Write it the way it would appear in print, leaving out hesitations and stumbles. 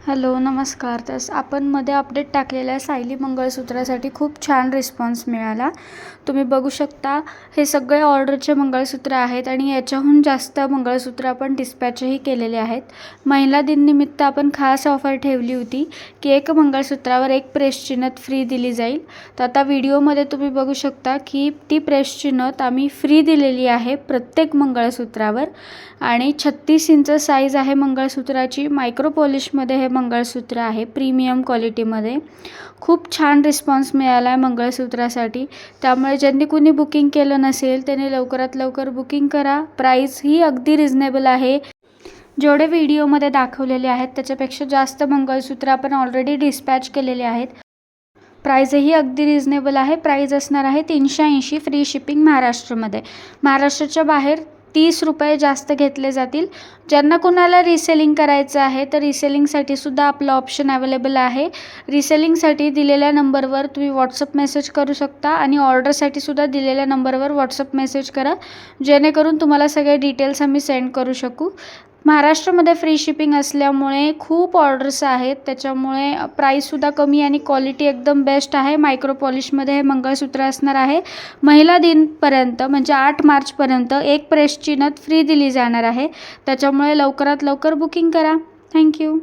Hello नमस्कार. आपण मध्ये अपडेट टाकलेल्या सायली मंगळसूत्रासाठी खूप छान रिस्पॉन्स मिळाला. तुम्ही बघू शकता हे सगळे ऑर्डरचे मंगळसूत्र आहेत आणि याच्याहून जास्त मंगळसूत्र आपण डिस्पॅचही केलेले आहेत. महिला दिननिमित्त आपण खास ऑफर ठेवली होती की एक मंगळसूत्रावर एक प्रेसची नथ फ्री दिली जाईल. तर आता व्हिडिओमध्ये तुम्ही बघू शकता की ती प्रेसची नथ आम्ही फ्री दिलेली आहे प्रत्येक मंगळसूत्रावर आणि 36 इंच साईज आहे मंगळसूत्राची. मायक्रो पॉलिशमध्ये हे मंगळसूत्र आहे प्रीमियम क्वालिटीमध्ये. खूप छान रिस्पॉन्स मिळाला आहे मंगळसूत्रासाठी. त्यामुळे ज्यांनी कुणी बुकिंग केलं नसेल त्याने लवकरात लवकर बुकिंग करा. प्राईस ही अगदी रिझनेबल आहे. जेवढे व्हिडिओमध्ये दाखवलेले आहेत त्याच्यापेक्षा जास्त मंगळसूत्र आपण ऑलरेडी डिस्पॅच केलेले आहेत. प्राईजही अगदी रिझनेबल आहे. प्राईज असणार आहे 380 फ्री शिपिंग महाराष्ट्रामध्ये. महाराष्ट्राच्या बाहेर 30 रुपये जास्त घेतले जातील. ज्यांना कोणाला रिसेलिंग करायचं आहे तर रिसेलिंगसाठी सुद्धा आपलं ऑप्शन अवेलेबल आहे. रिसेलिंगसाठी दिलेल्या नंबरवर तुम्ही व्हॉट्सअप मेसेज करू शकता आणि ऑर्डरसाठी सुद्धा दिलेल्या नंबरवर व्हॉट्सअप मेसेज करा, जेणेकरून तुम्हाला सगळे डिटेल्स आम्ही सेंड करू शकू. महाराष्ट्रामध्ये फ्री शिपिंग असल्यामुळे खूप ऑर्डर्स आहेत, त्याच्यामुळे प्राईससुद्धा कमी आणि क्वालिटी एकदम बेस्ट आहे. मायक्रो पॉलिशमध्ये हे मंगळसूत्र असणार आहे. महिला दिनपर्यंत म्हणजे 8 मार्चपर्यंत एक प्रेसची नथ फ्री दिली जाणार आहे. त्याच्यामुळे लवकरात लवकर बुकिंग करा. थँक्यू.